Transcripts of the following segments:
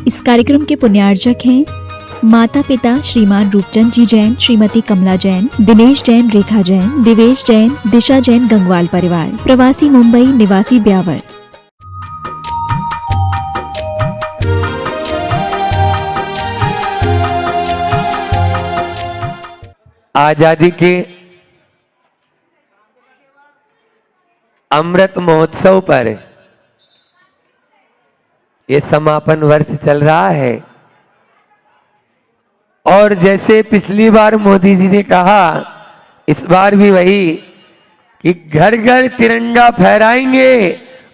इस कार्यक्रम के पुण्यार्चक हैं माता पिता श्रीमान रूपचंद जी जैन, श्रीमती कमला जैन, दिनेश जैन, रेखा जैन, दिवेश जैन, दिशा जैन, गंगवाल परिवार, प्रवासी मुंबई, निवासी ब्यावर। आजादी के अमृत महोत्सव पर ये समापन वर्ष चल रहा है और जैसे पिछली बार मोदी जी ने कहा, इस बार भी वही कि घर घर तिरंगा फहराएंगे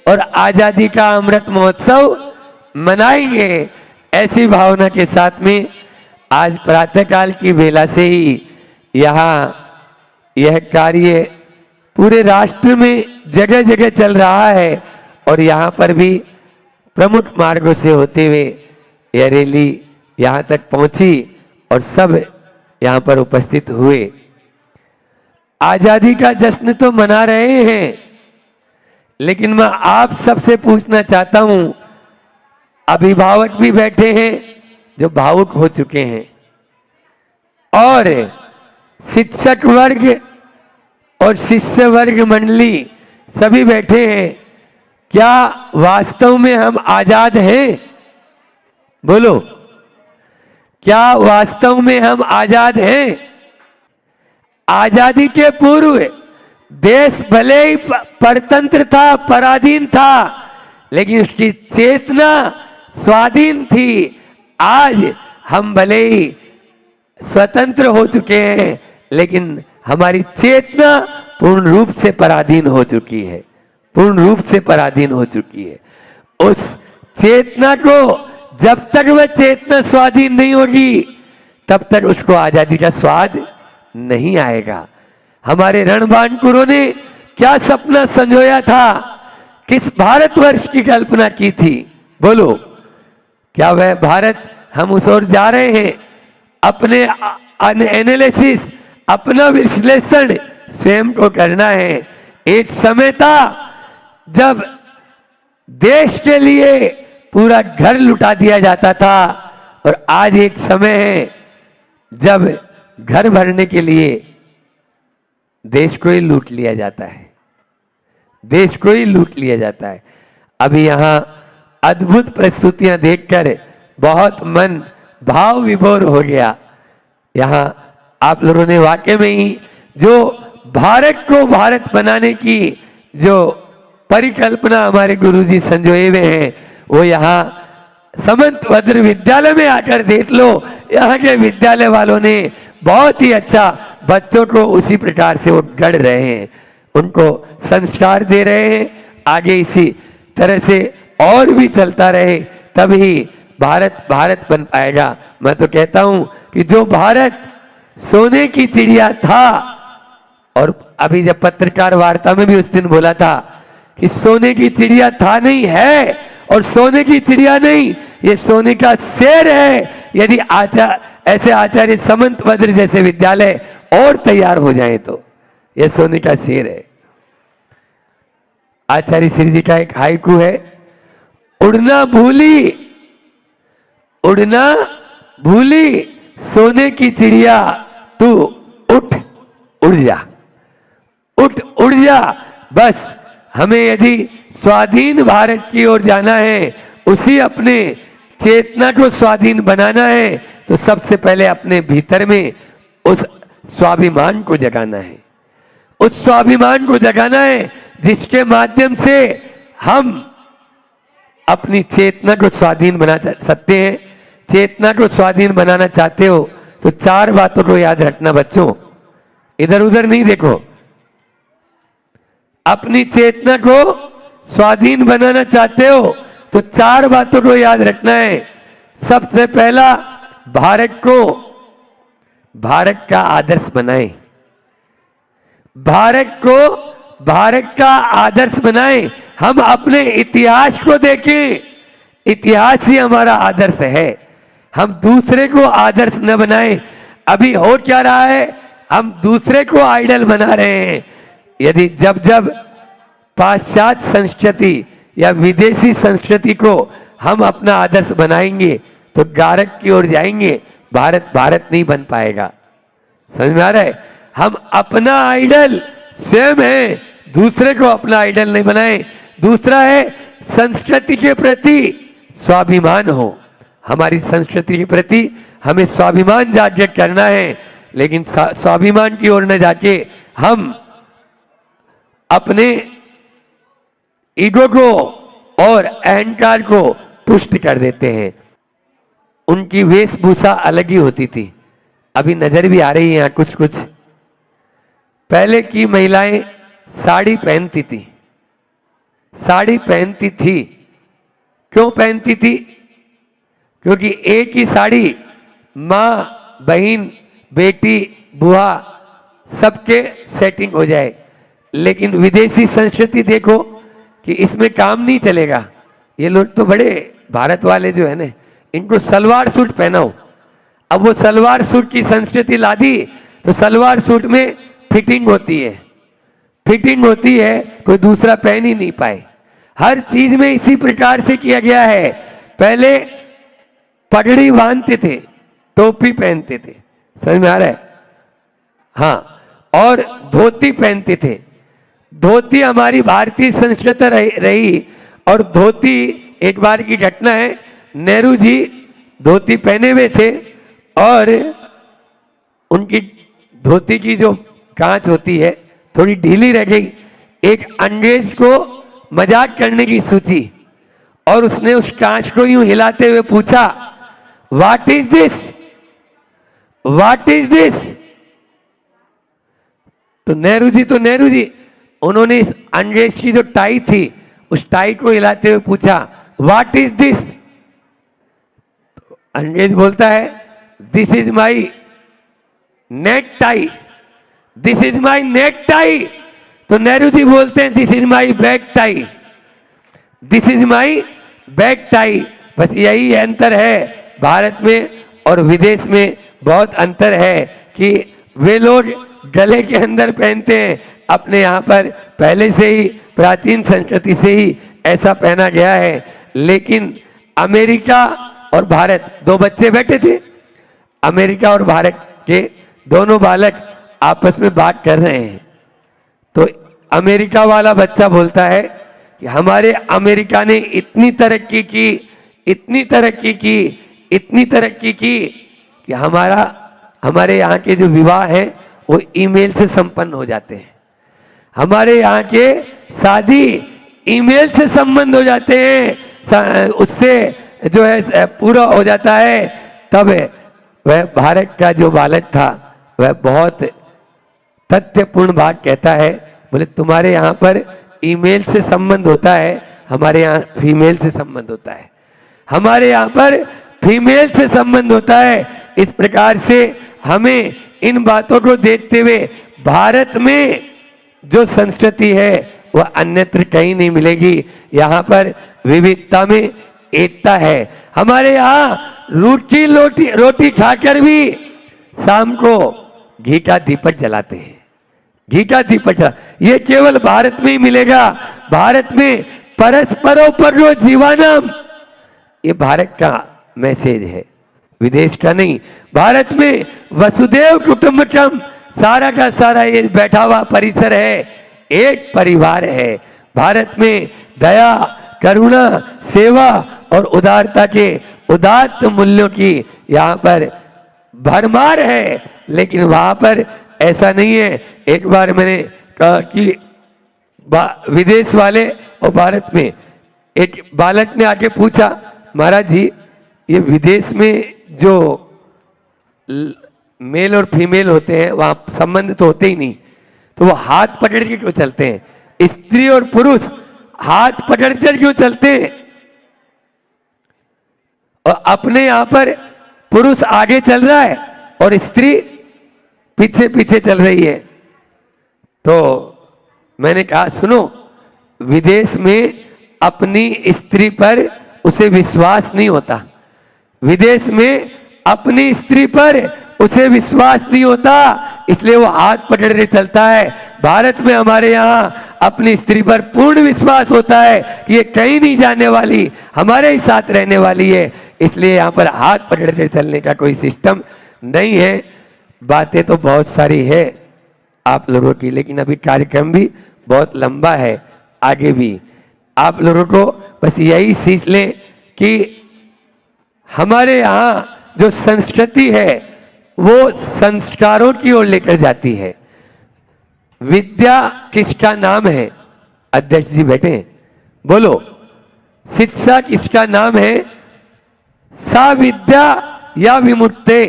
और आजादी का अमृत महोत्सव मनाएंगे। ऐसी भावना के साथ में आज प्रातःकाल की बेला से ही यहाँ यह कार्य पूरे राष्ट्र में जगह जगह चल रहा है और यहाँ पर भी प्रमुख मार्गों से होते हुए यह रैली यहाँ तक पहुंची और सब यहाँ पर उपस्थित हुए। आजादी का जश्न तो मना रहे हैं, लेकिन मैं आप सबसे पूछना चाहता हूं, अभिभावक भी बैठे हैं जो भावुक हो चुके हैं और शिक्षक वर्ग और शिष्य वर्ग मंडली सभी बैठे हैं। क्या वास्तव में हम आजाद हैं? बोलो, क्या वास्तव में हम आजाद हैं? आजादी के पूर्व देश भले ही परतंत्र था, पराधीन था, लेकिन उसकी चेतना स्वाधीन थी। आज हम भले ही स्वतंत्र हो चुके हैं, लेकिन हमारी चेतना पूर्ण रूप से पराधीन हो चुकी है, पूर्ण रूप से पराधीन हो चुकी है। उस चेतना को जब तक वह चेतना स्वाधीन नहीं होगी, तब तक उसको आजादी का स्वाद नहीं आएगा। हमारे रणबांकुरों ने क्या सपना संजोया था, किस भारतवर्ष की कल्पना की थी? बोलो, क्या वह भारत हम उस ओर जा रहे हैं? अपने एनालिसिस, अपना विश्लेषण स्वयं को करना है। एक समय था जब देश के लिए पूरा घर लुटा दिया जाता था और आज एक समय है जब घर भरने के लिए देश को ही लूट लिया जाता है, देश को ही लूट लिया जाता है। अभी यहाँ अद्भुत प्रस्तुतियां देखकर बहुत मन भाव विभोर हो गया। यहाँ आप लोगों ने वाकई में ही जो भारत को भारत बनाने की जो परिकल्पना हमारे गुरुजी संजोए हुए हैं, वो यहाँ समंत भद्र विद्यालय में आकर देख लो। यहाँ के विद्यालय वालों ने बहुत ही अच्छा बच्चों को उसी प्रकार से वो गढ़ रहे हैं, उनको संस्कार दे रहे हैं। आगे इसी तरह से और भी चलता रहे, तभी भारत भारत बन पाएगा। मैं तो कहता हूं कि जो भारत सोने की चिड़िया था, और अभी जब पत्रकार वार्ता में भी उस दिन बोला था कि सोने की चिड़िया था नहीं है, और सोने की चिड़िया नहीं, ये सोने का शेर है। यदि ऐसे आचार्य समंत भद्र जैसे विद्यालय और तैयार हो जाए तो ये सोने का शेर है। आचार्य श्री जी का एक हाइकू है, उड़ना भूली, उड़ना भूली सोने की चिड़िया, तू उठ उड़ जा, उठ उड़ जा। बस हमें यदि स्वाधीन भारत की ओर जाना है, उसी अपने चेतना को स्वाधीन बनाना है, तो सबसे पहले अपने भीतर में उस स्वाभिमान को जगाना है, उस स्वाभिमान को जगाना है जिसके माध्यम से हम अपनी चेतना को स्वाधीन बना सकते हैं। चेतना को स्वाधीन बनाना चाहते हो तो चार बातों को याद रखना बच्चों, इधर उधर नहीं देखो। अपनी चेतना को स्वाधीन बनाना चाहते हो तो चार बातों को याद रखना है। सबसे पहला, भारत को भारत का आदर्श बनाएं, भारत को भारत का आदर्श बनाएं। हम अपने इतिहास को देखें, इतिहास ही हमारा आदर्श है। हम दूसरे को आदर्श न बनाएं। अभी हो क्या रहा है, हम दूसरे को आइडल बना रहे हैं। यदि जब जब पाश्चात्य संस्कृति या विदेशी संस्कृति को हम अपना आदर्श बनाएंगे तो गारक की ओर जाएंगे, भारत भारत नहीं बन पाएगा। समझ में आ रहा है? हम अपना आइडल स्वयं है, दूसरे को अपना आइडल नहीं बनाए। दूसरा है संस्कृति के प्रति स्वाभिमान हो। हमारी संस्कृति के प्रति हमें स्वाभिमान जागृत करना है, लेकिन स्वाभिमान की ओर न जाके हम अपने ईगो को और अहंकार को पुष्ट कर देते हैं। उनकी वेशभूषा अलग ही होती थी, अभी नजर भी आ रही है यहाँ कुछ कुछ। पहले की महिलाएं साड़ी पहनती थी, साड़ी पहनती थी। क्यों पहनती थी? क्योंकि एक ही साड़ी माँ, बहन, बेटी, बुआ सबके सेटिंग हो जाए। लेकिन विदेशी संस्कृति देखो कि इसमें काम नहीं चलेगा। ये लोग तो बड़े भारत वाले जो है ना, इनको सलवार सूट पहनाओ। अब वो सलवार सूट की संस्कृति ला दी तो सलवार सूट में फिटिंग होती है, फिटिंग होती है, कोई दूसरा पहन ही नहीं पाए। हर चीज में इसी प्रकार से किया गया है। पहले पगड़ी बांधते थे, टोपी पहनते थे, समझ में आ रहा है? हाँ, और धोती पहनते थे। धोती हमारी भारतीय संस्कृति रही। और धोती, एक बार की घटना है, नेहरू जी धोती पहने हुए थे और उनकी धोती की जो कांच होती है थोड़ी ढीली रह गई। एक अंग्रेज को मजाक करने की सूझी और उसने उस कांच को यूं हिलाते हुए पूछा, what is this, what is this. तो नेहरू जी उन्होंने इस अंग्रेज की जो टाई थी उस टाई को हिलाते हुए पूछा, व्हाट इज दिस। अंग्रेज बोलता है, this is my neck tie, this is my neck tie. तो नेहरू जी बोलते हैं, this is my back tie, this is my back tie. बस यही अंतर है भारत में और विदेश में। बहुत अंतर है कि वे लोग गले के अंदर पहनते हैं, अपने यहाँ पर पहले से ही प्राचीन संस्कृति से ही ऐसा पहना गया है। लेकिन अमेरिका और भारत, दो बच्चे बैठे थे, अमेरिका और भारत के दोनों बालक आपस में बात कर रहे हैं। तो अमेरिका वाला बच्चा बोलता है कि हमारे अमेरिका ने इतनी तरक्की की, इतनी तरक्की की, इतनी तरक्की की कि हमारे यहाँ के जो विवाह हैं वो ईमेल से संपन्न हो जाते हैं। हमारे यहाँ के शादी ईमेल से संबंध हो जाते हैं, उससे जो है पूरा हो जाता है। तब वह भारत का जो बालक था वह बहुत तथ्यपूर्ण बात कहता है, बोले तुम्हारे यहाँ पर ईमेल से संबंध होता है, हमारे यहाँ फीमेल से संबंध होता है, हमारे यहाँ पर फीमेल से संबंध होता है। इस प्रकार से हमें इन बातों को देखते हुए भारत में जो संस्कृति है वह अन्यत्र कहीं नहीं मिलेगी। यहाँ पर विविधता में एकता है। हमारे यहाँ रूखी रोटी खाकर भी शाम को घी का दीपक जलाते हैं, घी का दीपक। ये केवल भारत में ही मिलेगा। भारत में परस्परों पर जो जीवानम, ये भारत का मैसेज है, विदेश का नहीं। भारत में वसुदेव कुटुंबकम, सारा का सारा ये बैठा हुआ परिसर है, एक परिवार है। भारत में दया, करुणा, सेवा और उदारता के उदात्त मूल्यों की यहाँ पर भरमार है। लेकिन वहां पर ऐसा नहीं है। एक बार मैंने कहा कि विदेश वाले और भारत में, एक बालक ने आके पूछा, महाराज जी ये विदेश में जो मेल और फीमेल होते हैं वहां संबंध तो होते ही नहीं, तो वो हाथ पकड़ के क्यों चलते हैं? स्त्री और पुरुष हाथ पकड़कर क्यों चलते हैं? और अपने यहां पर पुरुष आगे चल रहा है और स्त्री पीछे पीछे चल रही है। तो मैंने कहा सुनो, विदेश में अपनी स्त्री पर उसे विश्वास नहीं होता, विदेश में अपनी स्त्री पर उसे विश्वास नहीं होता, इसलिए वो हाथ पकड़ने चलता है। भारत में हमारे यहाँ अपनी स्त्री पर पूर्ण विश्वास होता है कि ये कहीं नहीं जाने वाली, हमारे ही साथ रहने वाली है, इसलिए यहाँ पर हाथ पकड़ने चलने का कोई सिस्टम नहीं है। बातें तो बहुत सारी है आप लोगों की, लेकिन अभी कार्यक्रम भी बहुत लंबा है, आगे भी आप लोगों को बस यही सीख लें कि हमारे यहाँ जो संस्कृति है वो संस्कारों की ओर लेकर जाती है। विद्या किसका नाम है? अध्यक्ष जी बैठे हैं, बोलो। शिक्षा किसका नाम है? सा विद्या या विमुक्ते,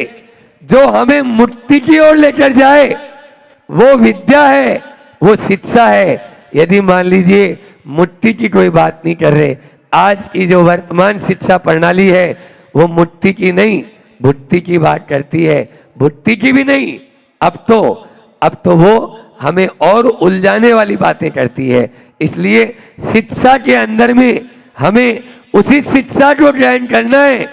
जो हमें मुक्ति की ओर लेकर जाए वो विद्या है, वो शिक्षा है। यदि मान लीजिए मुक्ति की कोई बात नहीं कर रहे, आज की जो वर्तमान शिक्षा प्रणाली है वो मुक्ति की नहीं बुद्धि की बात करती है, बुद्धि की भी नहीं, अब तो वो हमें और उलझाने वाली बातें करती है। इसलिए शिक्षा के अंदर में हमें उसी शिक्षा को ग्रहण करना है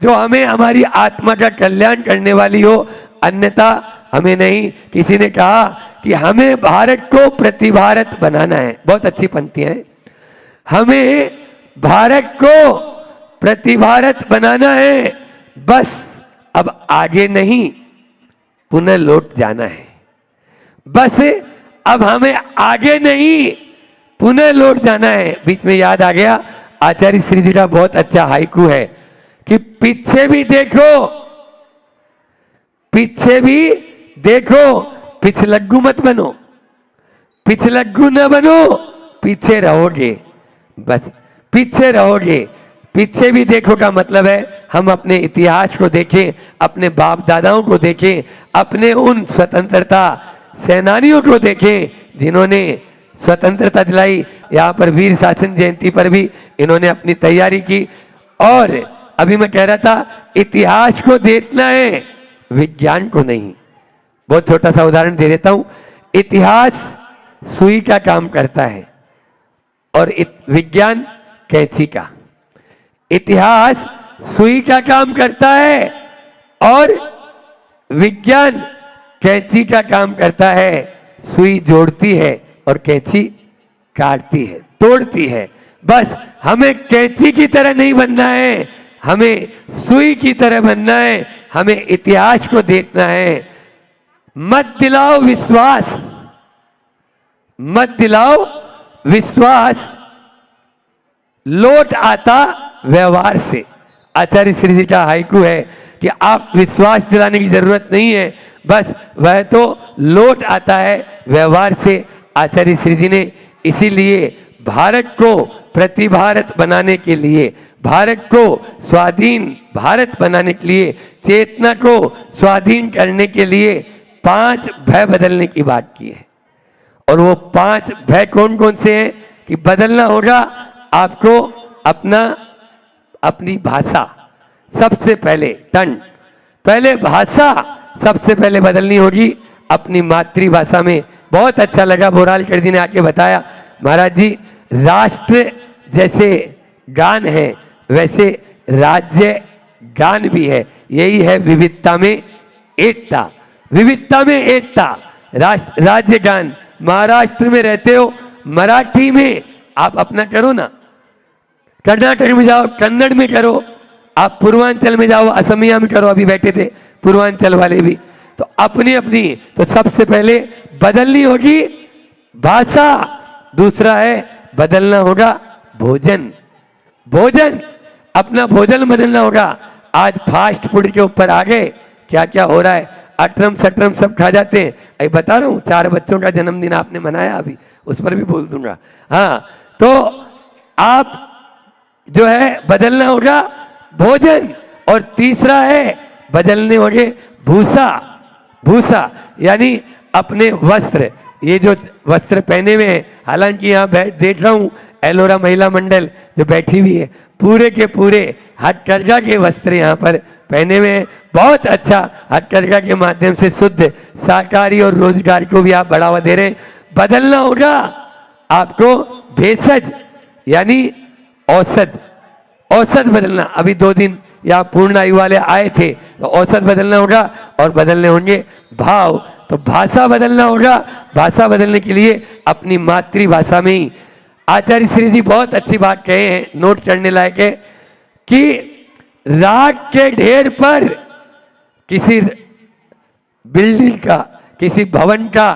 जो हमें हमारी आत्मा का कल्याण करने वाली हो, अन्यथा हमें नहीं। किसी ने कहा कि हमें भारत को प्रतिभारत बनाना है, बहुत अच्छी पंक्तियां हैं। हमें भारत को प्रतिभारत बनाना है, बस अब आगे नहीं पुनः लौट जाना है। बस अब हमें आगे नहीं पुनः लौट जाना है। बीच में याद आ गया आचार्य श्री जी का बहुत अच्छा हाइकू है कि पीछे भी देखो, पीछे भी देखो, पिछलग्गू मत बनो, पिछलग्गू न बनो, पीछे रहोगे, बस पीछे रहोगे। पीछे भी देखो का मतलब है हम अपने इतिहास को देखें, अपने बाप दादाओं को देखें, अपने उन स्वतंत्रता सेनानियों को देखें जिन्होंने स्वतंत्रता दिलाई। यहाँ पर वीर शासन जयंती पर भी इन्होंने अपनी तैयारी की। और अभी मैं कह रहा था इतिहास को देखना है, विज्ञान को नहीं। बहुत छोटा सा उदाहरण दे देता हूं। इतिहास सुई का काम करता है और विज्ञान कैंची का। इतिहास सुई का काम करता है और विज्ञान कैंची का काम करता है। सुई जोड़ती है और कैंची काटती है, तोड़ती है। बस हमें कैंची की तरह नहीं बनना है, हमें सुई की तरह बनना है। हमें इतिहास को देखना है। मत दिलाओ विश्वास, मत दिलाओ विश्वास, लौट आता व्यवहार से। आचार्य श्री जी का हाइकू है कि आप विश्वास दिलाने की जरूरत नहीं है, बस वह तो लौट आता है व्यवहार से। आचार्य श्री जी ने इसीलिए भारत को प्रतिभारत बनाने के लिए, भारत को स्वाधीन भारत बनाने के लिए, चेतना को स्वाधीन करने के लिए 5 भय बदलने की बात की है। और वो 5 भय कौन कौन से हैं कि बदलना होगा आपको अपनी भाषा सबसे पहले, पहले भाषा सबसे पहले बदलनी होगी, अपनी मातृभाषा में। बहुत अच्छा लगा बोरालकर जी ने आके बताया, महाराज जी राष्ट्र जैसे गान है वैसे राज्य गान भी है। यही है विविधता में एकता, विविधता में एकता। राज्य गान, महाराष्ट्र में रहते हो मराठी में आप अपना करो ना, कर्नाटक में जाओ कन्नड़ में करो, आप पूर्वांचल में जाओ असमिया में करो। अभी बैठे थे पूर्वांचल वाले भी, तो अपनी अपनी तो सबसे पहले बदलनी होगी भाषा। दूसरा है बदलना होगा भोजन, भोजन अपना भोजन बदलना होगा। आज फास्ट फूड के ऊपर आ गए, क्या क्या हो रहा है, अटरम सटरम सब खा जाते हैं। अभी बता रहा हूँ 4 बच्चों का जन्मदिन आपने मनाया, अभी उस पर भी बोल दूंगा। हाँ, तो आप जो है बदलना होगा भोजन। और तीसरा है बदलने होंगे भूसा, भूसा यानी अपने वस्त्र। ये जो वस्त्र पहने हुए हैं, हालांकि यहाँ देख रहा हूँ एलोरा महिला मंडल जो बैठी हुई है, पूरे के पूरे हथकरघा के वस्त्र यहाँ पर पहने हुए हैं। बहुत अच्छा, हथकरघा के माध्यम से शुद्ध शाकाहारी और रोजगार को भी आप बढ़ावा दे रहे हैं। बदलना होगा आपको भेषज यानी औषध, औषध बदलना। अभी 2 दिन या पूर्ण आयु वाले आए थे तो औसत बदलना होगा और बदलने होंगे भाव, तो भाषा बदलना होगा। भाषा बदलने के लिए अपनी मातृभाषा में ही। आचार्य श्री जी बहुत अच्छी बात कहे हैं, नोट करने लायक है, कि राग के ढेर पर किसी बिल्डिंग का, किसी भवन का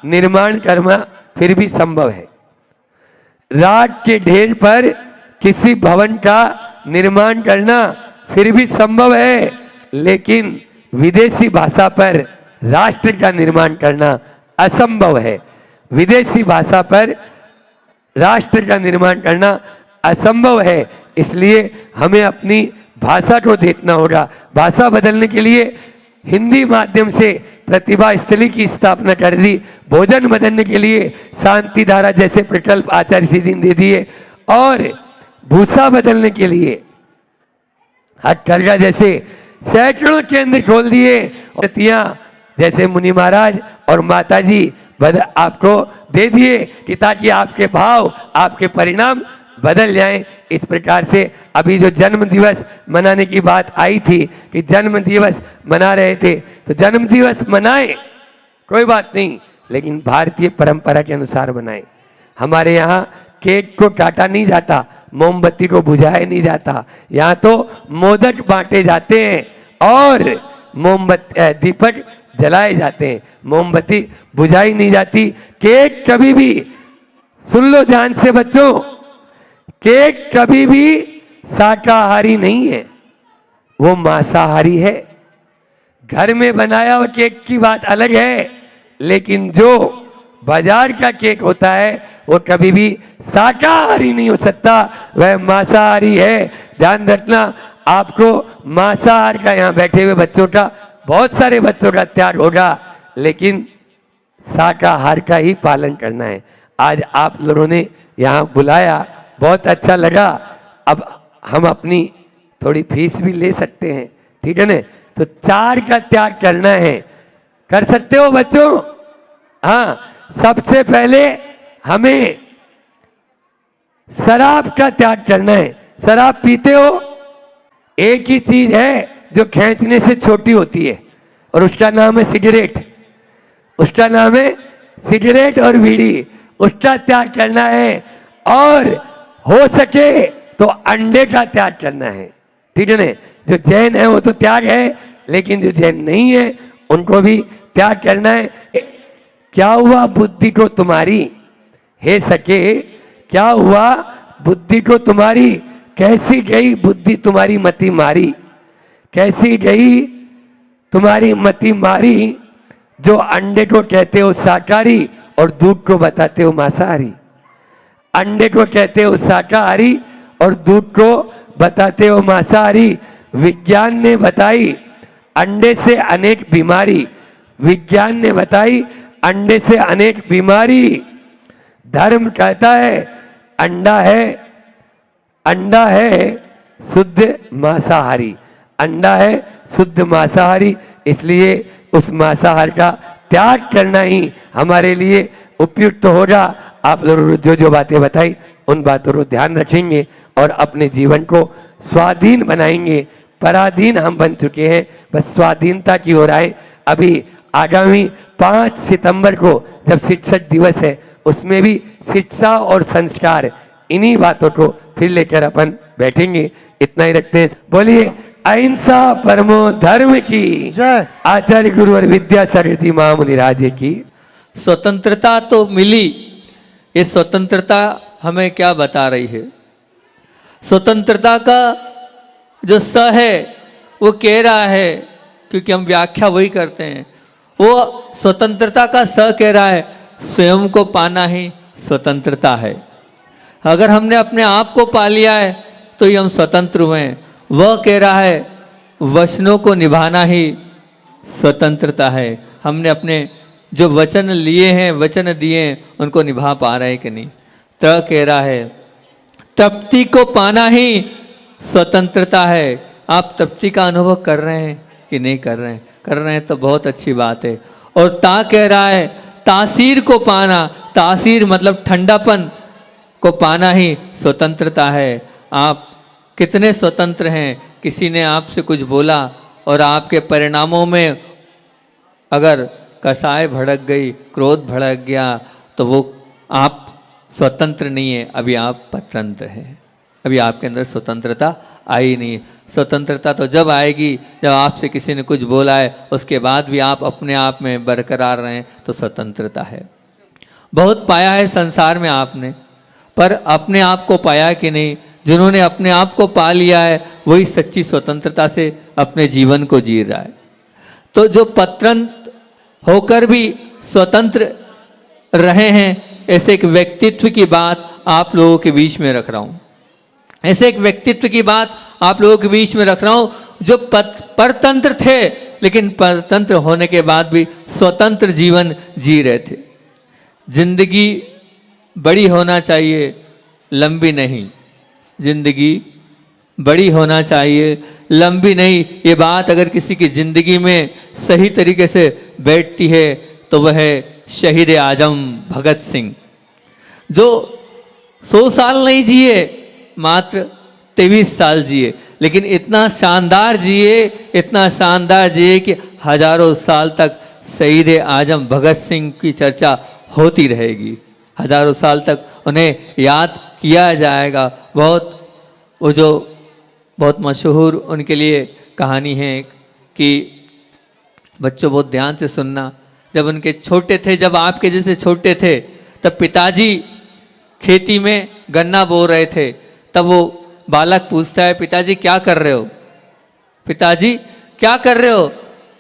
निर्माण करना फिर भी संभव है। राग के ढेर पर किसी भवन का निर्माण करना फिर भी संभव है, लेकिन विदेशी भाषा पर राष्ट्र का निर्माण करना असंभव है। विदेशी भाषा पर राष्ट्र का निर्माण करना असंभव है। इसलिए हमें अपनी भाषा को देखना होगा। भाषा बदलने के लिए हिंदी माध्यम से प्रतिभा स्थली की स्थापना कर दी। भोजन बदलने के लिए शांति धारा जैसे प्रकल्प आचार्य श्री जी ने दे दिए, और भूषा बदलने के लिए हथकरघा जैसे सैकड़ों केंद्र खोल दिए। और जैसे मुनि महाराज और माता जी आपको दे दिए कि ताकि आपके भाव, आपके परिणाम बदल जाएं। इस प्रकार से अभी जो जन्म दिवस मनाने की बात आई थी कि जन्म दिवस मना रहे थे, तो जन्म दिवस मनाएं, कोई बात नहीं, लेकिन भारतीय परंपरा के अनुसार मनाएं। हमारे यहाँ केक को काटा नहीं जाता, मोमबत्ती को बुझाया नहीं जाता, यहाँ तो मोदक बांटे जाते हैं और मोमबत्ती दीपक जलाए जाते हैं, मोमबत्ती बुझाई नहीं जाती। केक कभी भी, सुन लो ध्यान से बच्चों, केक कभी भी शाकाहारी नहीं है, वो मांसाहारी है। घर में बनाया हुआ केक की बात अलग है, लेकिन जो बाजार का केक होता है वो कभी भी शाकाहारी नहीं हो सकता, वह मांसाहारी है। ध्यान रखना, आपको मांसाहार का, यहाँ बैठे हुए बच्चों का, बहुत सारे बच्चों का त्याग होगा, लेकिन शाकाहार का ही पालन करना है। आज आप लोगों ने यहाँ बुलाया, बहुत अच्छा लगा। अब हम अपनी थोड़ी फीस भी ले सकते हैं, ठीक है ना? तो 4 का त्याग करना है। कर सकते हो बच्चों? हाँ, सबसे पहले हमें शराब का त्याग करना है। शराब पीते हो? एक ही चीज है जो खींचने से छोटी होती है, और उसका नाम है सिगरेट। उसका नाम है सिगरेट और बीड़ी, उसका त्याग करना है। और हो सके तो अंडे का त्याग करना है, ठीक है ना? जो जैन है वो तो त्याग है, लेकिन जो जैन नहीं है उनको भी त्याग करना है। क्या हुआ बुद्धि को तुम्हारी, हे सके, क्या हुआ बुद्धि को तुम्हारी, कैसी गई बुद्धि तुम्हारी मति मारी, कैसी गई तुम्हारी मति मारी, जो अंडे को कहते हो शाकाहारी और दूध को बताते हो मांसाहारी। अंडे को कहते हो शाकाहारी और दूध को बताते हो मांसाहारी। विज्ञान ने बताई अंडे से अनेक बीमारी, विज्ञान ने बताई अंडे से अनेक बीमारी। धर्म कहता है अंडा है शुद्ध मांसाहारी, अंडा है शुद्ध मांसाहारी। इसलिए उस मांसाहार का त्याग करना ही हमारे लिए उपयुक्त होगा। आप लोग जो बातें बताई उन बातों को ध्यान रखेंगे और अपने जीवन को स्वाधीन बनाएंगे। पराधीन हम बन चुके हैं, बस स्वाधीनता की ओर आए। अभी आगामी 5 सितंबर को जब शिक्षक दिवस है, उसमें भी शिक्षा और संस्कार, इन्हीं बातों को फिर लेकर अपन बैठेंगे। इतना ही रखते हैं। बोलिए अहिंसा परमो धर्म की जय। आचार्य गुरुवर विद्यासागर महामुनिराज की। स्वतंत्रता तो मिली, ये स्वतंत्रता हमें क्या बता रही है? स्वतंत्रता का जो स है वो कह रहा है, क्योंकि हम व्याख्या वही करते हैं, वो स्वतंत्रता का स कह रहा है स्वयं को पाना ही स्वतंत्रता है। अगर हमने अपने आप को पा लिया है तो ही हम स्वतंत्र हुए हैं। वह कह रहा है वचनों को निभाना ही स्वतंत्रता है। हमने अपने जो वचन लिए हैं, वचन दिए हैं, उनको निभा पा रहे हैं कि नहीं। त कह रहा है तृप्ति को पाना ही स्वतंत्रता है। आप तृप्ति का अनुभव कर रहे हैं कि नहीं कर रहे हैं? कर रहे हैं तो बहुत अच्छी बात है। और ता कह रहा है तासीर को पाना, तासीर मतलब ठंडापन को पाना ही स्वतंत्रता है। आप कितने स्वतंत्र हैं। किसी ने आपसे कुछ बोला और आपके परिणामों में अगर कसाय भड़क गई, क्रोध भड़क गया, तो वो आप स्वतंत्र नहीं है, अभी आप परतंत्र हैं। अभी आपके अंदर स्वतंत्रता आई नहीं। स्वतंत्रता तो जब आएगी जब आपसे किसी ने कुछ बोला है, उसके बाद भी आप अपने आप में बरकरार रहें, तो स्वतंत्रता है। बहुत पाया है संसार में आपने, पर अपने आप को पाया कि नहीं। जिन्होंने अपने आप को पा लिया है वही सच्ची स्वतंत्रता से अपने जीवन को जी रहा है। तो जो परतंत्र होकर भी स्वतंत्र रहे हैं, ऐसे एक व्यक्तित्व की बात आप लोगों के बीच में रख रहा हूं। ऐसे एक व्यक्तित्व की बात आप लोगों के बीच में रख रहा हूं जो परतंत्र थे, लेकिन परतंत्र होने के बाद भी स्वतंत्र जीवन जी रहे थे। जिंदगी बड़ी होना चाहिए, लंबी नहीं। जिंदगी बड़ी होना चाहिए, लंबी नहीं। ये बात अगर किसी की जिंदगी में सही तरीके से बैठती है तो वह है शहीद आजम भगत सिंह, जो 100 साल नहीं जिए, मात्र 23 साल जिए, लेकिन इतना शानदार जिए, इतना शानदार जिए कि हजारों साल तक शहीद आजम भगत सिंह की चर्चा होती रहेगी। हजारों साल तक उन्हें याद किया जाएगा। वो जो बहुत मशहूर उनके लिए कहानी है कि बच्चों बहुत ध्यान से सुनना, जब उनके छोटे थे, जब आपके जैसे छोटे थे, तब पिताजी खेती में गन्ना बो रहे थे। तब वो बालक पूछता है, पिताजी क्या कर रहे हो? पिताजी क्या कर रहे हो?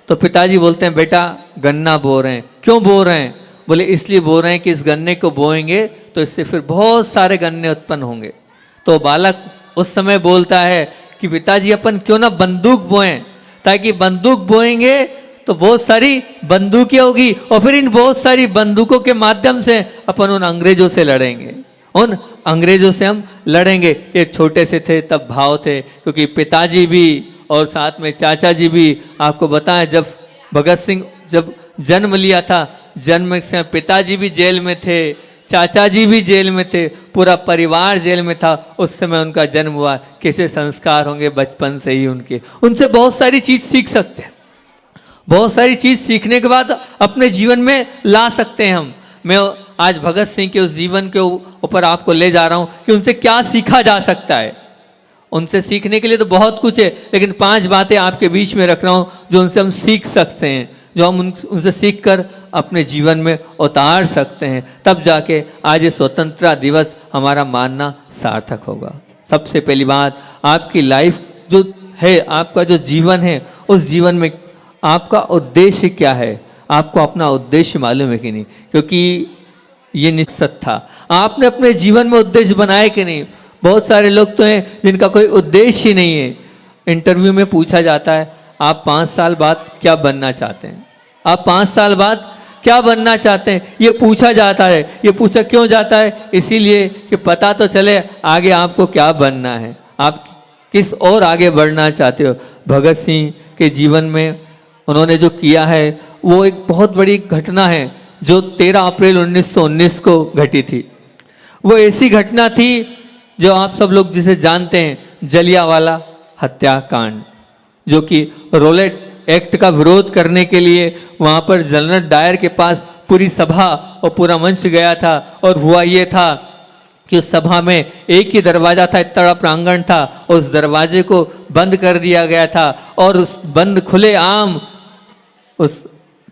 तो पिताजी बोलते हैं, बेटा गन्ना बो रहे हैं। क्यों बो रहे हैं? बोले इसलिए बो रहे हैं कि इस गन्ने को बोएंगे तो इससे फिर बहुत सारे गन्ने उत्पन्न होंगे। तो बालक उस समय बोलता है कि पिताजी अपन क्यों ना बंदूक बोएं, ताकि बंदूक बोएंगे तो बहुत सारी बंदूकें होगी और फिर इन बहुत सारी बंदूकों के माध्यम से अपन उन अंग्रेजों से लड़ेंगे, उन अंग्रेजों से हम लड़ेंगे। ये छोटे से थे तब भाव थे, क्योंकि पिताजी भी और साथ में चाचा जी भी, आपको बताएं जब भगत सिंह जब जन्म लिया था, जन्म से पिताजी भी जेल में थे, चाचा जी भी जेल में थे, पूरा परिवार जेल में था। उस समय उनका जन्म हुआ। कैसे संस्कार होंगे बचपन से ही उनके, उनसे बहुत सारी चीज सीख सकते हैं। बहुत सारी चीज सीखने के बाद अपने जीवन में ला सकते हैं हम। मैं आज भगत सिंह के उस जीवन के ऊपर आपको ले जा रहा हूं कि उनसे क्या सीखा जा सकता है। उनसे सीखने के लिए तो बहुत कुछ है, लेकिन 5 बातें आपके बीच में रख रहा हूं जो उनसे हम सीख सकते हैं, जो हम उनसे सीखकर अपने जीवन में उतार सकते हैं। तब जाके आज ये स्वतंत्रता दिवस हमारा मानना सार्थक होगा। सबसे पहली बात, आपकी लाइफ जो है, आपका जो जीवन है, उस जीवन में आपका उद्देश्य क्या है? आपको अपना उद्देश्य मालूम है कि नहीं? क्योंकि ये निश्चित था। आपने अपने जीवन में उद्देश्य बनाए कि नहीं? बहुत सारे लोग तो हैं जिनका कोई उद्देश्य ही नहीं है। इंटरव्यू में पूछा जाता है, आप 5 साल बाद क्या बनना चाहते हैं? आप 5 साल बाद क्या बनना चाहते हैं? ये पूछा जाता है। ये पूछा क्यों जाता है? इसीलिए कि पता तो चले आगे आपको क्या बनना है, आप किस और आगे बढ़ना चाहते हो। भगत सिंह के जीवन में उन्होंने जो किया है वो एक बहुत बड़ी घटना है जो 13 अप्रैल 1919 को घटी थी। वो ऐसी घटना थी जो आप सब लोग जिसे जानते हैं, जलियांवाला हत्याकांड, जो कि रॉलेट एक्ट का विरोध करने के लिए वहाँ पर जनरल डायर के पास पूरी सभा और पूरा मंच गया था। और हुआ ये था कि उस सभा में एक ही दरवाज़ा था, इतना बड़ा प्रांगण था, उस दरवाजे को बंद कर दिया गया था। और उस बंद खुले आम उस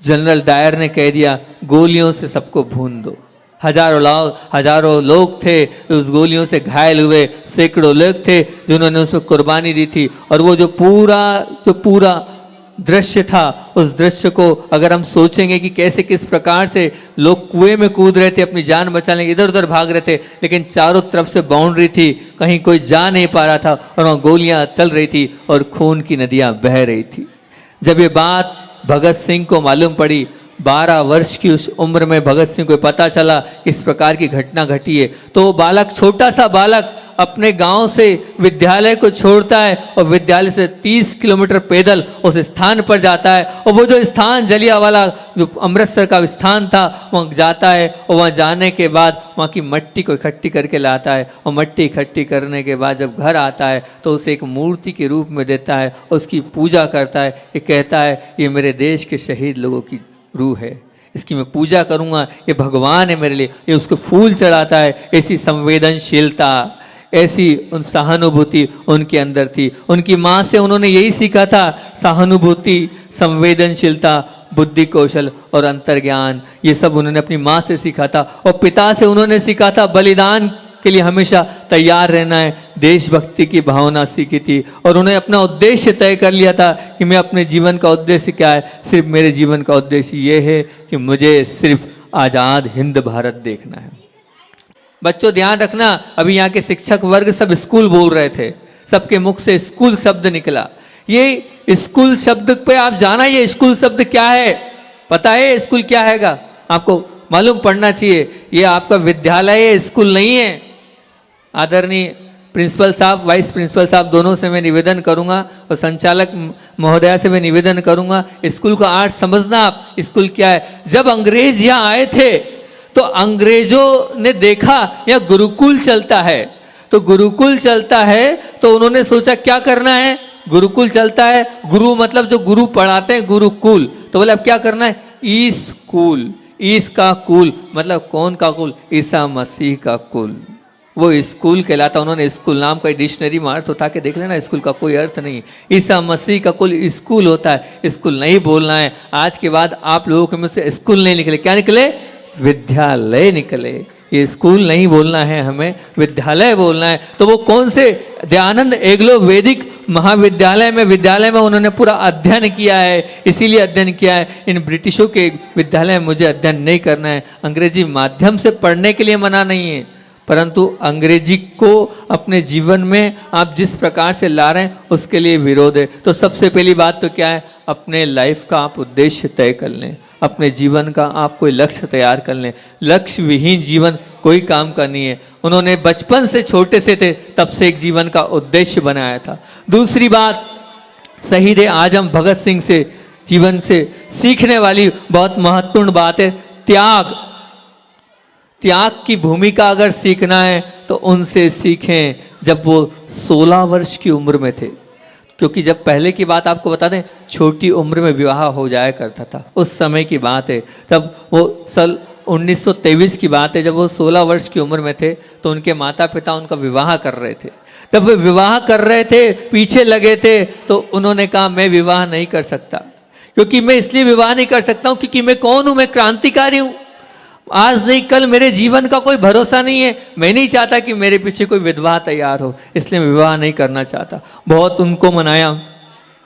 जनरल डायर ने कह दिया, गोलियों से सबको भून दो। हजारों लोग थे उस गोलियों से घायल हुए, सैकड़ों लोग थे जिन्होंने उसमें कुर्बानी दी थी। और वो जो पूरा दृश्य था, उस दृश्य को अगर हम सोचेंगे कि कैसे किस प्रकार से लोग कुएं में कूद रहे थे अपनी जान बचाने के, इधर उधर भाग रहे थे, लेकिन चारों तरफ से बाउंड्री थी, कहीं कोई जा नहीं पा रहा था और वहाँ गोलियां चल रही थी और खून की नदियां बह रही थी। जब ये बात भगत सिंह को मालूम पड़ी, 12 वर्ष की उस उम्र में भगत सिंह को पता चला कि इस प्रकार की घटना घटी है, तो वो बालक, छोटा सा बालक अपने गांव से विद्यालय को छोड़ता है और विद्यालय से 30 किलोमीटर पैदल उस स्थान पर जाता है। और वो जो स्थान जलियांवाला, जो अमृतसर का स्थान था, वहाँ जाता है और वहाँ जाने के बाद वहाँ की मिट्टी को इकट्ठी करके लाता है। और मिट्टी इकट्ठी करने के बाद जब घर आता है तो उसे एक मूर्ति के रूप में देता है, उसकी पूजा करता है। ये कहता है ये मेरे देश के शहीद लोगों की रूह है, इसकी मैं पूजा करूँगा, ये भगवान है मेरे लिए। ये उसको फूल चढ़ाता है। ऐसी संवेदनशीलता, ऐसी उन सहानुभूति उनके अंदर थी। उनकी माँ से उन्होंने यही सीखा था, सहानुभूति, संवेदनशीलता, बुद्धि कौशल और अंतर्ज्ञान, ये सब उन्होंने अपनी माँ से सीखा था। और पिता से उन्होंने सीखा था बलिदान के लिए हमेशा तैयार रहना है, देशभक्ति की भावना सीखी थी। और उन्हें अपना उद्देश्य तय कर लिया था कि मैं अपने जीवन का उद्देश्य क्या है, सिर्फ मेरे जीवन का उद्देश्य ये है कि मुझे सिर्फ आज़ाद हिंद भारत देखना है। बच्चों ध्यान रखना, अभी यहाँ के शिक्षक वर्ग सब स्कूल बोल रहे थे, सबके मुख से स्कूल शब्द निकला। ये स्कूल शब्द पे आप जाना, ये स्कूल शब्द क्या है पता है? स्कूल क्या हैगा आपको मालूम पड़ना चाहिए। ये आपका विद्यालय है, स्कूल नहीं है। आदरणीय प्रिंसिपल साहब, वाइस प्रिंसिपल साहब दोनों से मैं निवेदन करूंगा और संचालक महोदया से मैं निवेदन करूंगा, स्कूल का अर्थ समझना आप। स्कूल क्या है? जब अंग्रेज यहाँ आए थे तो अंग्रेजों ने देखा यहाँ गुरुकुल चलता है, तो गुरुकुल चलता है तो उन्होंने सोचा क्या करना है, गुरुकुल चलता है, गुरु मतलब जो गुरु पढ़ाते हैं, गुरुकुल, तो बोले अब क्या करना है, ई स्कूल। ईस का कुल मतलब कौन का कुल? ईसा मसीह का कुल, वो स्कूल कहलाता। उन्होंने स्कूल नाम का डिक्शनरी में अर्थ उठा के देख लेना, स्कूल का कोई अर्थ नहीं। ईसा मसीह का कुल स्कूल होता है, स्कूल नहीं बोलना है। आज के बाद आप लोगों के मुझ से स्कूल नहीं निकले, क्या निकले? विद्यालय निकले। ये स्कूल नहीं बोलना है, हमें विद्यालय बोलना है। तो वो कौन से? दयानंद एग्लो वैदिक महाविद्यालय में, विद्यालय में उन्होंने पूरा अध्ययन किया है। इसीलिए अध्ययन किया है, इन ब्रिटिशों के विद्यालय में मुझे अध्ययन नहीं करना है। अंग्रेजी माध्यम से पढ़ने के लिए मना नहीं है, परंतु अंग्रेजी को अपने जीवन में आप जिस प्रकार से ला रहे हैं उसके लिए विरोध है। तो सबसे पहली बात तो क्या है, अपने लाइफ का आप उद्देश्य तय कर लें, अपने जीवन का आप कोई लक्ष्य तैयार कर लें। लक्ष्य विहीन जीवन कोई काम का नहीं है। उन्होंने बचपन से, छोटे से थे तब से एक जीवन का उद्देश्य बनाया था। दूसरी बात, शहीद आजम भगत सिंह से जीवन से सीखने वाली बहुत महत्वपूर्ण बात है, त्याग। त्याग की भूमिका अगर सीखना है तो उनसे सीखें जब वो 16 वर्ष की उम्र में थे। क्योंकि जब पहले की बात आपको बता दें, छोटी उम्र में विवाह हो जाया करता था, उस समय की बात है। तब वो सन 1923 की बात है, जब वो 16 वर्ष की उम्र में थे तो उनके माता पिता उनका विवाह कर रहे थे। जब वे विवाह कर रहे थे, पीछे लगे थे, तो उन्होंने कहा मैं विवाह नहीं कर सकता। क्योंकि मैं इसलिए विवाह नहीं कर सकता हूँ क्योंकि मैं कौन हूँ? मैं क्रांतिकारी हूँ। आज नहीं कल मेरे जीवन का कोई भरोसा नहीं है। मैं नहीं चाहता कि मेरे पीछे कोई विधवा तैयार हो, इसलिए मैं विवाह नहीं करना चाहता। बहुत उनको मनाया,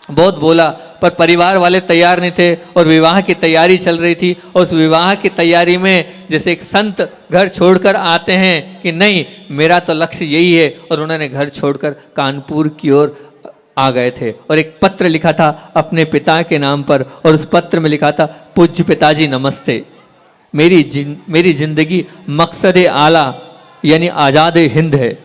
बहुत बोला, पर परिवार वाले तैयार नहीं थे और विवाह की तैयारी चल रही थी। और उस विवाह की तैयारी में जैसे एक संत घर छोड़कर आते हैं कि नहीं मेरा तो लक्ष्य यही है, और उन्होंने घर छोड़कर कानपुर की ओर आ गए थे और एक पत्र लिखा था अपने पिता के नाम पर, और उस पत्र में लिखा था, पूज्य पिताजी नमस्ते, मेरी जिंदगी मकसद आला यानी आज़ाद हिंद है।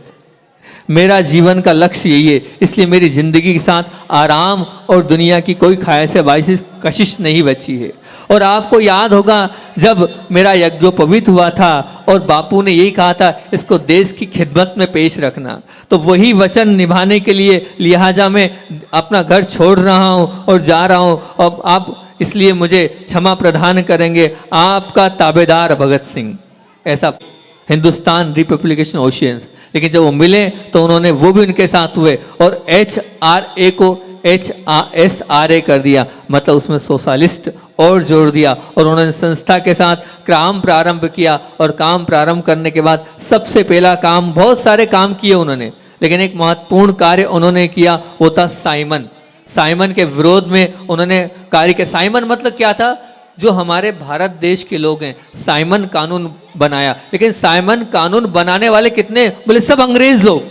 मेरा जीवन का लक्ष्य यही है, इसलिए मेरी जिंदगी के साथ आराम और दुनिया की कोई ख्वाहिश कशिश नहीं बची है। और आपको याद होगा जब मेरा यज्ञोपवीत हुआ था और बापू ने यही कहा था इसको देश की खिदमत में पेश रखना, तो वही वचन निभाने के लिए लिहाजा मैं अपना घर छोड़ रहा हूँ और जा रहा हूँ। अब आप इसलिए मुझे क्षमा प्रदान करेंगे, आपका ताबेदार भगत सिंह। ऐसा हिंदुस्तान रिपब्लिकेशन ओशियंस। लेकिन जब वो मिले तो उन्होंने वो भी उनके साथ हुए और HRA को HSRA कर दिया, मतलब उसमें सोशलिस्ट और जोड़ दिया। और उन्होंने संस्था के साथ काम प्रारंभ किया और काम प्रारंभ करने के बाद सबसे पहला काम, बहुत सारे काम किए उन्होंने, लेकिन एक महत्वपूर्ण कार्य उन्होंने किया, वो था साइमन के विरोध में उन्होंने कार्य किया। साइमन मतलब क्या था? जो हमारे भारत देश के लोग हैं, साइमन कानून बनाया। लेकिन साइमन कानून बनाने वाले कितने? बोले सब अंग्रेज लोग।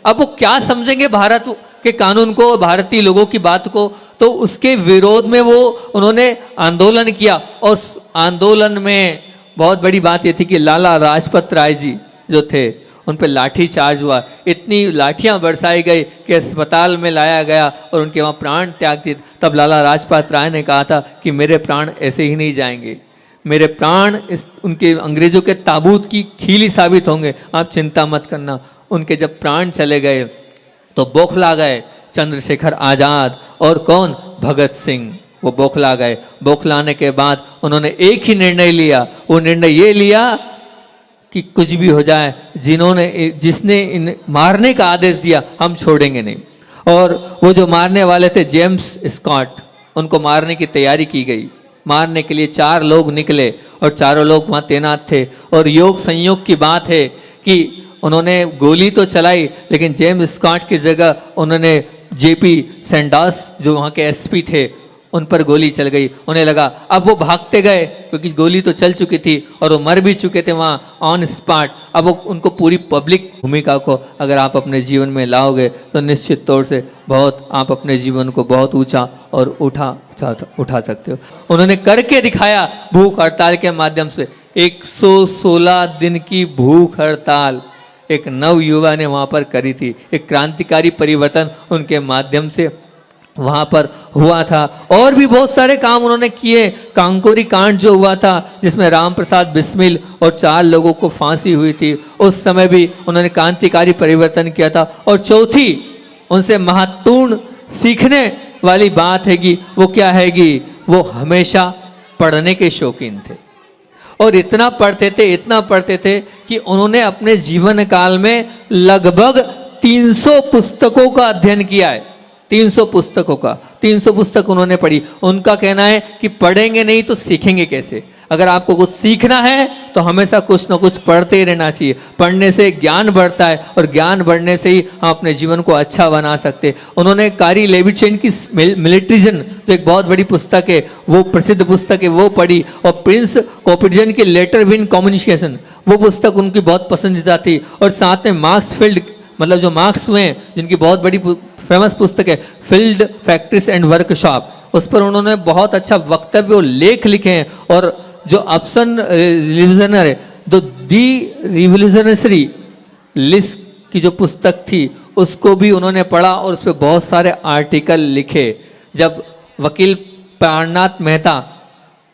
अब वो क्या समझेंगे भारत के कानून को, भारतीय लोगों की बात को, तो उसके विरोध में वो उन्होंने आंदोलन किया। और उस आंदोलन में बहुत बड़ी बात ये थी कि लाला लाजपत राय जी जो थे उन पर लाठी चार्ज हुआ, इतनी लाठियां बरसाई गई कि अस्पताल में लाया गया और उनके वहाँ प्राण त्याग दिए। तब लाला लाजपत राय ने कहा था कि मेरे प्राण ऐसे ही नहीं जाएंगे, मेरे प्राण उनके अंग्रेजों के ताबूत की खीली साबित होंगे, आप चिंता मत करना। उनके जब प्राण चले गए तो बौखला गए चंद्रशेखर आज़ाद और कौन, भगत सिंह, वो बौखला गए। बौखलाने के बाद उन्होंने एक ही निर्णय लिया, वो निर्णय ये लिया कि कुछ भी हो जाए, जिसने इन मारने का आदेश दिया हम छोड़ेंगे नहीं। और वो जो मारने वाले थे जेम्स स्कॉट, उनको मारने की तैयारी की गई। मारने के लिए 4 लोग निकले और चारों लोग वहाँ तैनात थे। और योग संयोग की बात है कि उन्होंने गोली तो चलाई, लेकिन जेम्स स्कॉट की जगह उन्होंने जेपी सैंडर्स जो वहाँ के एसपी थे उन पर गोली चल गई। उन्हें लगा अब वो भागते गए क्योंकि गोली तो चल चुकी थी और वो मर भी चुके थे वहाँ ऑन स्पॉट। अब वो उनको पूरी पब्लिक भूमिका को अगर आप अपने जीवन में लाओगे तो निश्चित तौर से बहुत आप अपने जीवन को बहुत ऊंचा और उठा सकते हो। उन्होंने करके दिखाया भूख हड़ताल के माध्यम से। 116 दिन की भूख हड़ताल एक नव युवा ने वहाँ पर करी थी। एक क्रांतिकारी परिवर्तन उनके माध्यम से वहाँ पर हुआ था। और भी बहुत सारे काम उन्होंने किए। कांकोरी कांड जो हुआ था जिसमें राम प्रसाद बिस्मिल और 4 लोगों को फांसी हुई थी, उस समय भी उन्होंने क्रांतिकारी परिवर्तन किया था। और चौथी उनसे महत्वपूर्ण सीखने वाली बात है कि वो क्या है कि वो हमेशा पढ़ने के शौकीन थे और इतना पढ़ते थे कि उन्होंने अपने जीवन काल में लगभग 300 पुस्तकों का अध्ययन किया है। 300 पुस्तक उन्होंने पढ़ी। उनका कहना है कि पढ़ेंगे नहीं तो सीखेंगे कैसे। अगर आपको कुछ सीखना है तो हमेशा कुछ ना कुछ पढ़ते ही रहना चाहिए। पढ़ने से ज्ञान बढ़ता है और ज्ञान बढ़ने से ही हम अपने जीवन को अच्छा बना सकते। उन्होंने कारी लेविचेन की मिलिट्रिजन जो एक बहुत बड़ी पुस्तक है, वो प्रसिद्ध पुस्तक है, वो पढ़ी। और प्रिंस कॉपिडजन की लेटर विन कम्युनिकेशन, वो पुस्तक उनकी बहुत पसंदीदा थी। और साथ में मार्क्सफील्ड, मतलब जो मार्क्स हुए हैं जिनकी बहुत बड़ी फेमस पुस्तक है फील्ड फैक्ट्रीज एंड वर्कशॉप, उस पर उन्होंने बहुत अच्छा वक्तव्य और लेख लिखे हैं। और जो ऑप्शन रिविजनर है, जो दी रिवोल्यूशनरी लिस्ट की जो पुस्तक थी उसको भी उन्होंने पढ़ा और उस पर बहुत सारे आर्टिकल लिखे। जब वकील प्राणनाथ मेहता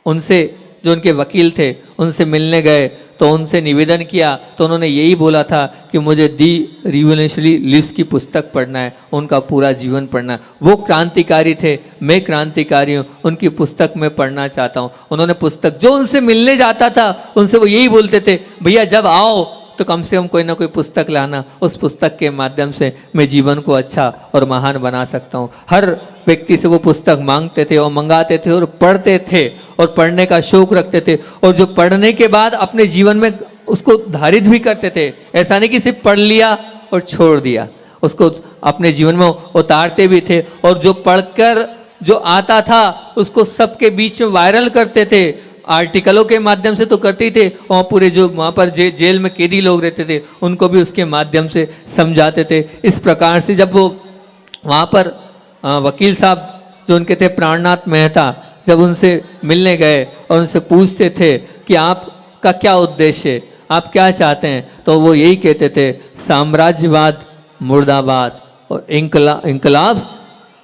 उनसे, जो उनके वकील थे, उनसे मिलने गए तो उनसे निवेदन किया तो उन्होंने यही बोला था कि मुझे दी रिवोल्यूशनरी लिस्ट की पुस्तक पढ़ना है, उनका पूरा जीवन पढ़ना है। वो क्रांतिकारी थे, मैं क्रांतिकारी हूँ, उनकी पुस्तक मैं पढ़ना चाहता हूँ। उन्होंने पुस्तक, जो उनसे मिलने जाता था उनसे वो यही बोलते थे, भैया जब आओ तो कम से कम कोई ना कोई पुस्तक लाना, उस पुस्तक के माध्यम से मैं जीवन को अच्छा और महान बना सकता हूँ। हर व्यक्ति से वो पुस्तक मांगते थे और मंगाते थे और पढ़ते थे और पढ़ने का शौक रखते थे। और जो पढ़ने के बाद अपने जीवन में उसको धारित भी करते थे। ऐसा नहीं कि सिर्फ पढ़ लिया और छोड़ दिया, उसको अपने जीवन में उतारते भी थे। और जो पढ़कर जो आता था उसको सबके बीच में वायरल करते थे। आर्टिकलों के माध्यम से तो करते ही थे, और पूरे जो वहाँ पर जेल में कैदी लोग रहते थे उनको भी उसके माध्यम से समझाते थे। इस प्रकार से जब वो वहाँ पर वकील साहब जो उनके थे प्राणनाथ मेहता, जब उनसे मिलने गए और उनसे पूछते थे कि आपका क्या उद्देश्य है, आप क्या चाहते हैं, तो वो यही कहते थे, साम्राज्यवाद मुर्दाबाद और इंकलाब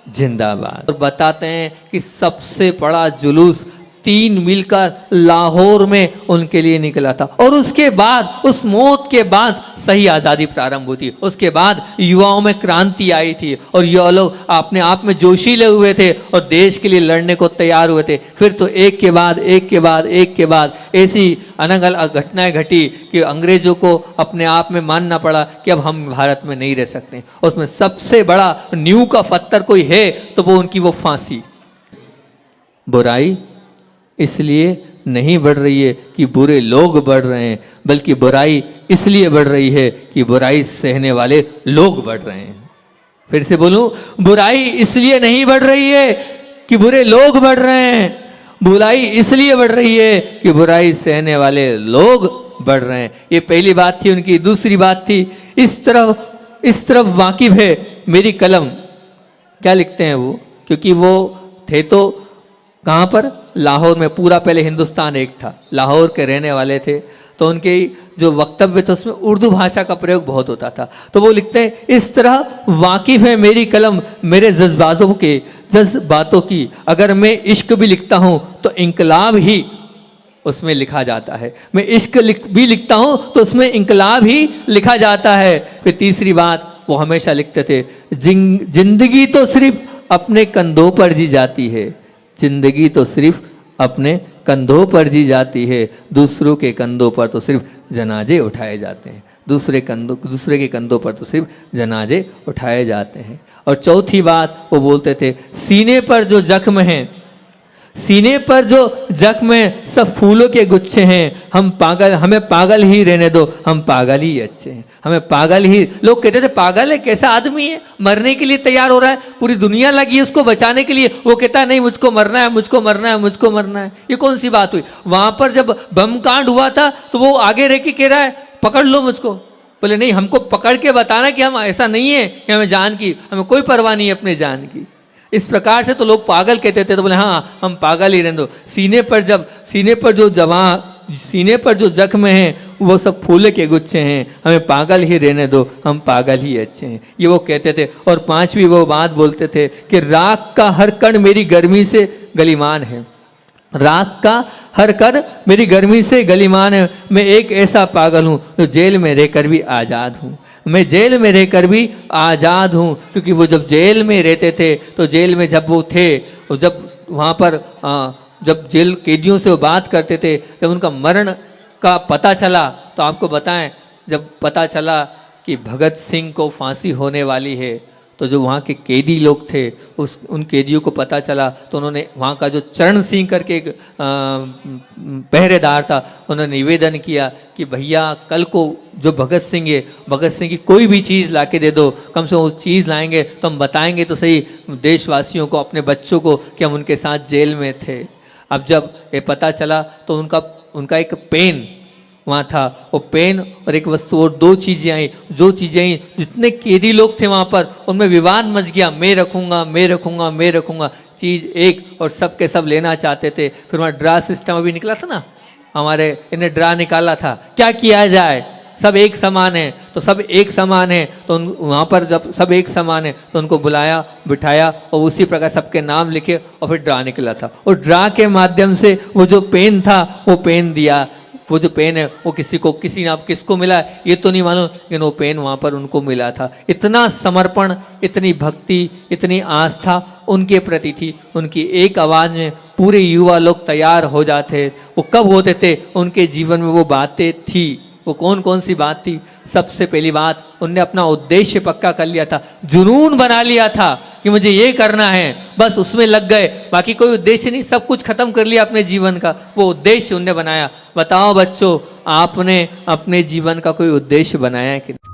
जिंदाबाद। और बताते हैं कि सबसे बड़ा जुलूस 3 मील का लाहौर में उनके लिए निकला था। और उसके बाद, उस मौत के बाद सही आज़ादी प्रारंभ हुई थी। उसके बाद युवाओं में क्रांति आई थी और युवा लोग अपने आप में जोशीले हुए थे और देश के लिए लड़ने को तैयार हुए थे। फिर तो एक के बाद ऐसी अलग अलग घटनाएं घटी कि अंग्रेजों को अपने आप में मानना पड़ा कि अब हम भारत में नहीं रह सकते। उसमें सबसे बड़ा नींव का पत्थर कोई है तो वो उनकी वो फांसी। बुराई इसलिए नहीं बढ़ रही है कि बुरे लोग बढ़ रहे हैं, बल्कि बुराई इसलिए बढ़ रही है कि बुराई सहने वाले लोग बढ़ रहे हैं। फिर से बोलूं, बुराई इसलिए नहीं बढ़ रही है कि बुरे लोग बढ़ रहे हैं, बुराई इसलिए बढ़ रही है कि बुराई सहने वाले लोग बढ़ रहे हैं। ये पहली बात थी उनकी। दूसरी बात थी, इस तरफ वाकिफ है मेरी कलम, क्या लिखते हैं वो, क्योंकि वो थे तो कहाँ पर, लाहौर में। पूरा पहले हिंदुस्तान एक था, लाहौर के रहने वाले थे, तो उनके जो वक्तव्य थे उसमें उर्दू भाषा का प्रयोग बहुत होता था। तो वो लिखते हैं, इस तरह वाकिफ़ है मेरी कलम मेरे जज्बातों की, अगर मैं इश्क भी लिखता हूँ तो इंकलाब ही उसमें लिखा जाता है। मैं इश्क भी लिखता हूँ तो उसमें इंकलाब ही लिखा जाता है। फिर तीसरी बात वो हमेशा लिखते थे, जिंदगी तो सिर्फ अपने कंधों पर जी जाती है, जिंदगी तो सिर्फ अपने कंधों पर जी जाती है, दूसरों के कंधों पर तो सिर्फ जनाजे उठाए जाते हैं, दूसरे के कंधों पर तो सिर्फ जनाजे उठाए जाते हैं। और चौथी बात वो बोलते थे, सीने पर जो जख्म है, सीने पर जो जख्म है सब फूलों के गुच्छे हैं, हमें पागल ही रहने दो, हम पागल ही अच्छे हैं, हमें पागल ही। लोग कहते थे पागल है, कैसा आदमी है, मरने के लिए तैयार हो रहा है, पूरी दुनिया लगी है उसको बचाने के लिए, वो कहता है नहीं मुझको मरना है, मुझको मरना है, मुझको मरना है। ये कौन सी बात हुई? वहां पर जब बम कांड हुआ था तो वो आगे रह के कह रहा है पकड़ लो मुझको। बोले नहीं, हमको पकड़ के बताना कि हम ऐसा नहीं है कि हमें जान की, हमें कोई परवाह नहीं है अपने जान की। इस प्रकार से तो लोग पागल कहते थे, तो बोले हाँ हम पागल ही रहने दो। सीने पर जो जख्म है वो सब फूल के गुच्छे हैं, हमें पागल ही रहने दो, हम पागल ही अच्छे हैं, ये वो कहते थे। और पांचवी वो बात बोलते थे कि राख का हर कण मेरी गर्मी से गलीमान है, राख का हर कण मेरी गर्मी से गलीमान है, मैं एक ऐसा पागल हूँ जो जेल में रहकर भी आज़ाद हूँ, मैं जेल में रहकर भी आज़ाद हूँ। क्योंकि वो जब जेल में रहते थे तो जेल में जब वो थे, और जब वहाँ पर जब जेल कैदियों से वो बात करते थे, जब उनका मरण का पता चला, तो आपको बताएं जब पता चला कि भगत सिंह को फांसी होने वाली है, तो जो वहाँ के कैदी लोग थे उन कैदियों को पता चला, तो उन्होंने वहाँ का जो चरण सिंह करके एक पहरेदार था, उन्होंने निवेदन किया कि भैया कल को जो भगत सिंह है, भगत सिंह की कोई भी चीज़ ला के दे दो, कम से कम उस चीज़ लाएंगे तो हम बताएंगे तो सही देशवासियों को, अपने बच्चों को कि हम उनके साथ जेल में थे। अब जब ये पता चला तो उनका एक पेन वहाँ था, वो पेन और एक वस्तु और दो चीज़ें आई, जितने कैदी लोग थे वहाँ पर उनमें विवाद मच गया, मैं रखूँगा चीज़ एक, और सब के सब लेना चाहते थे। फिर वहाँ ड्रा सिस्टम अभी निकला था ना, हमारे इन्हें ड्रा निकाला था, क्या किया जाए, सब एक समान है, तो सब एक समान है, तो वहाँ पर जब सब एक समान है तो उनको बुलाया बिठाया और उसी प्रकार सबके नाम लिखे और फिर ड्रा निकला था। और ड्रा के माध्यम से वो जो पेन था वो पेन दिया, वो जो पेन है वो किसको मिला ये तो नहीं मालूम, लेकिन वो पेन वहाँ पर उनको मिला था। इतना समर्पण, इतनी भक्ति, इतनी आस्था उनके प्रति थी, उनकी एक आवाज़ में पूरे युवा लोग तैयार हो जाते। वो कब होते थे? उनके जीवन में वो बातें थी। वो कौन सी बात थी? सबसे पहली बात, उनने अपना उद्देश्य पक्का कर लिया था, जुनून बना लिया था कि मुझे ये करना है, बस उसमें लग गए, बाकी कोई उद्देश्य नहीं, सब कुछ खत्म कर लिया अपने जीवन का, वो उद्देश्य उनने बनाया। बताओ बच्चों, आपने अपने जीवन का कोई उद्देश्य बनाया है कि नहीं?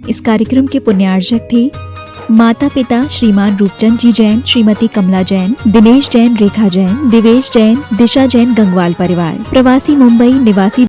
इस कार्यक्रम के पुण्यार्चक थे माता पिता श्रीमान रूपचंद जी जैन, श्रीमती कमला जैन, दिनेश जैन, रेखा जैन, दिवेश जैन, दिशा जैन, गंगवाल परिवार। प्रवासी मुंबई निवासी